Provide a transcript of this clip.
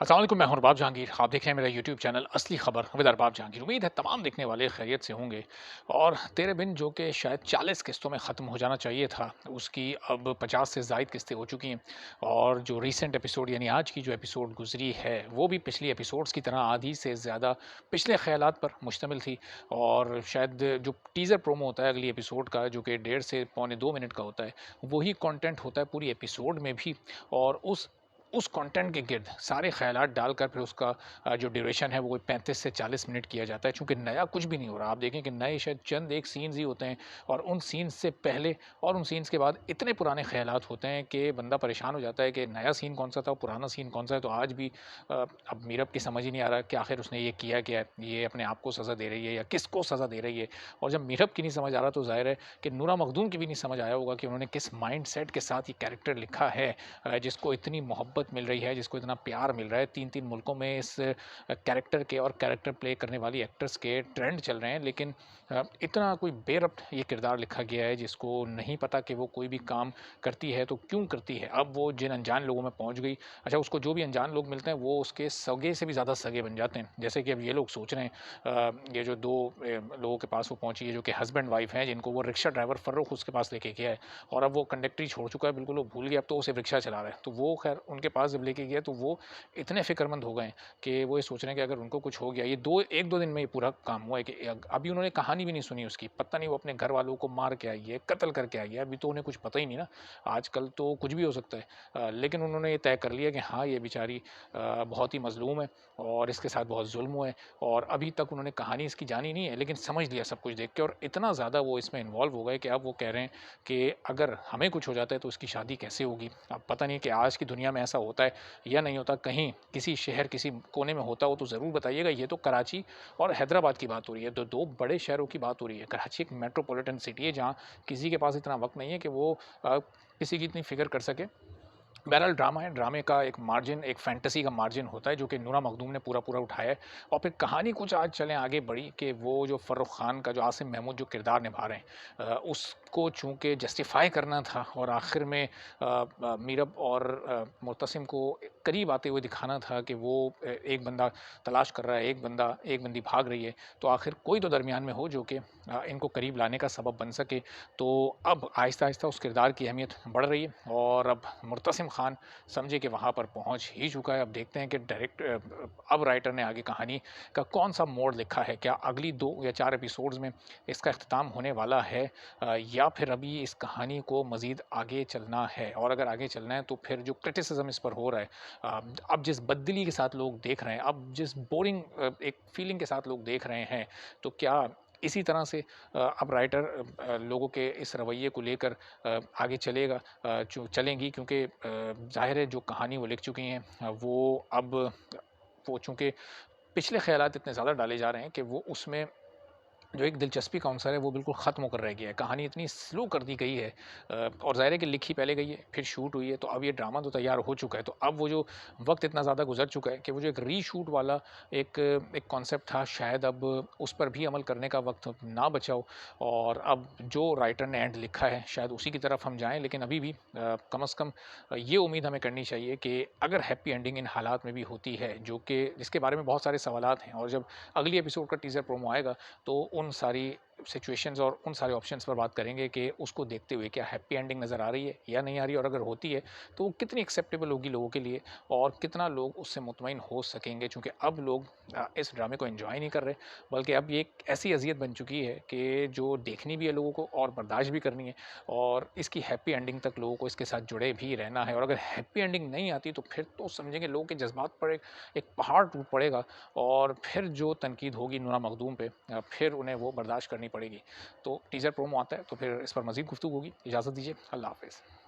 अस्सलाम वालेकुम, मैं हूं अरबाब जहांगीर। आप देख रहे हैं मेरा यूट्यूब चैनल असली खबर विद अरबाब जहांगीर। उम्मीद है तमाम देखने वाले खैरियत से होंगे। और तेरे बिन जो कि शायद 40 किस्तों में ख़त्म हो जाना चाहिए था, उसकी अब 50 से ज़ायद किस्तें हो चुकी हैं। और जो रीसेंट एपिसोड यानी आज की जो एपिसोड गुजरी है, वो भी पिछली एपिसोड्स की तरह आधी से ज़्यादा पिछले ख़यालात पर मुश्तमिल थी। और शायद जो टीज़र प्रोमो होता है अगली एपिसोड का, जो कि 1.5 से 2.25 मिनट का होता है, वही कंटेंट होता है पूरी एपिसोड में भी। और उस कंटेंट के गिर्द सारे ख़यालात डालकर फिर उसका जो ड्यूरेशन है वो कोई 35 से 40 मिनट किया जाता है। चूँकि नया कुछ भी नहीं हो रहा। आप देखें कि नए शायद चंद एक सीन्स ही होते हैं, और उन सीन्स से पहले और उन सीन्स के बाद इतने पुराने ख़यालात होते हैं कि बंदा परेशान हो जाता है कि नया सीन कौन-सा था और पुराना सीन कौन-सा है। तो आज भी अब मीरब की समझ ही नहीं आ रहा कि आखिर उसने ये किया क्या है? ये अपने आप को सज़ा दे रही है या किसको सज़ा दे रही है? और जब मीरब की नहीं समझ आ रहा तो ज़ाहिर है कि नूरा मखदूम की भी नहीं समझ आया होगा कि उन्होंने किस माइंडसेट के साथ ये कैरेक्टर लिखा है, जिसको इतनी मोहब्बत मिल रही है, जिसको इतना प्यार मिल रहा है। 3-3 मुल्कों में इस कैरेक्टर के और कैरेक्टर प्ले करने वाली एक्ट्रेस के ट्रेंड चल रहे हैं, लेकिन इतना कोई बेरब्त ये किरदार लिखा गया है जिसको नहीं पता कि वो कोई भी काम करती है तो क्यों करती है। अब वो जिन अनजान लोगों में पहुँच गई, अच्छा उसको जो भी अनजान लोग मिलते हैं वो उसके सगे से भी ज़्यादा सगे बन जाते हैं। जैसे कि अब ये लोग सोच रहे हैं, ये जो 2 लोगों के पास वो पहुँची है जो कि हस्बैंड वाइफ हैं, जिनको वो रिक्शा ड्राइवर फ़र्रुख उसके पास लेके गया है। और अब वो कंडक्टरी छोड़ चुका है, बिल्कुल वो भूल गया, अब तो वो सिर्फ़ रिक्शा चला रहा है। तो वो ख़ैर उनके पास जब लेके गया तो वो इतने फ़िक्रमंद हो गए हैं कि वो ये सोच रहे हैं कि अगर उनको कुछ हो गया, ये 1-2 दिन में ये पूरा काम हुआ है कि अभी उन्होंने कहानी भी नहीं सुनी उसकी, पता नहीं वो अपने घर वालों को मार के आई है, कत्ल करके आई है, अभी तो उन्हें कुछ पता ही नहीं ना। आजकल तो कुछ भी हो सकता है। लेकिन उन्होंने ये तय कर लिया कि हाँ, ये बेचारी बहुत ही मज़लूम है और इसके साथ बहुत ज़ुल्म हुआ है। और अभी तक उन्होंने कहानी इसकी जानी नहीं है, लेकिन समझ लिया सब कुछ देख के, और इतना ज़्यादा वो इसमें इन्वॉल्व हो गए कि अब वो कह रहे हैं कि अगर हमें कुछ हो जाता है तो उसकी शादी कैसे होगी। अब पता नहीं कि आज की दुनिया में ऐसा होता है या नहीं होता, कहीं किसी शहर किसी कोने में होता हो तो ज़रूर बताइएगा। ये तो कराची और हैदराबाद की बात हो रही है, तो 2 बड़े शहरों की बात हो रही है। कराची एक मेट्रोपॉलिटन सिटी है जहाँ किसी के पास इतना वक़्त नहीं है कि वो किसी की इतनी फ़िक्र कर सके। बहरहाल ड्रामा है, ड्रामे का एक मार्जिन, एक फैंटेसी का मार्जिन होता है जो कि नूरा मखदूम ने पूरा-पूरा उठाया है। और फिर कहानी कुछ आज चलें आगे बढ़ी कि वो जो फ़र्रुख खान का जो आसिम महमूद जो किरदार निभा रहे हैं, उसको चूँकि जस्टिफ़ाई करना था और आखिर में मीरब और मुर्तसिम को करीब आते हुए दिखाना था कि वो एक बंदा तलाश कर रहा है, एक बंदी भाग रही है, तो आखिर कोई तो दरमियान में हो जो कि इनको करीब लाने का सबब बन सके। तो अब आहिस्ता-आहिस्ता उस किरदार की अहमियत बढ़ रही है और अब मुर्तसिम खान समझे कि वहाँ पर पहुँच ही चुका है। अब देखते हैं कि अब राइटर ने आगे कहानी का कौन-सा मोड़ लिखा है। क्या अगली 2 या 4 एपिसोड्स में इसका इख्तिताम होने वाला है, या फिर अभी इस कहानी को मज़ीद आगे चलना है? और अगर आगे चलना है तो फिर जो क्रिटिसिज़्म इस पर हो रहा है, अब जिस बददिली के साथ लोग देख रहे हैं, अब जिस बोरिंग एक फीलिंग के साथ लोग देख रहे हैं, तो क्या इसी तरह से अब राइटर लोगों के इस रवैये को लेकर आगे चलेंगी, क्योंकि ज़ाहिर है जो कहानी वो लिख चुकी हैं, वो चूँकि पिछले ख़यालात इतने ज़्यादा डाले जा रहे हैं कि वो उसमें जो एक दिलचस्पी का अवसर है वो बिल्कुल ख़त्म होकर रह गया है। कहानी इतनी स्लो कर दी गई है, और ज़ाहिर है कि लिखी पहले गई है, फिर शूट हुई है, तो अब ये ड्रामा तो तैयार हो चुका है। तो अब वो जो वक़्त इतना ज़्यादा गुज़र चुका है कि वो जो एक रीशूट वाला एक एक कॉन्सेप्ट था, शायद अब उस पर भी अमल करने का वक़्त ना बचा हो। और अब जो राइटर ने एंड लिखा है शायद उसी की तरफ हम जाएँ, लेकिन अभी भी कम से कम ये उम्मीद हमें करनी चाहिए कि अगर हैप्पी एंडिंग इन हालात में भी होती है, जो कि जिसके बारे में बहुत सारे सवालात हैं, और जब अगली एपिसोड का टीज़र प्रोमो आएगा तो उन सारी सिचुएशंस और उन सारे ऑप्शंस पर बात करेंगे कि उसको देखते हुए क्या हैप्पी एंडिंग नज़र आ रही है या नहीं आ रही है, और अगर होती है तो वो कितनी एक्सेप्टेबल होगी लोगों के लिए, और कितना लोग उससे मुतमईन हो सकेंगे। चूँकि अब लोग इस ड्रामे को एंजॉय नहीं कर रहे, बल्कि अब ये एक ऐसी अज़ियत बन चुकी है कि जो देखनी भी है लोगों को और बर्दाश्त भी करनी है, और इसकी हैप्पी एंडिंग तक लोगों को इसके साथ जुड़े भी रहना है। और अगर हैप्पी एंडिंग नहीं आती तो फिर तो समझेंगे लोगों के जज्बात पर एक पहाड़ टूट पड़ेगा, और फिर जो तनकीद होगी नूरा मखदूम पे, फिर उन्हें वो बर्दाश्त करनी पड़ेगी। तो टीज़र प्रोमो आता है तो फिर इस पर मज़ीद गुफ्तगू होगी। इजाज़त दीजिए, अल्लाह हाफ़िज़।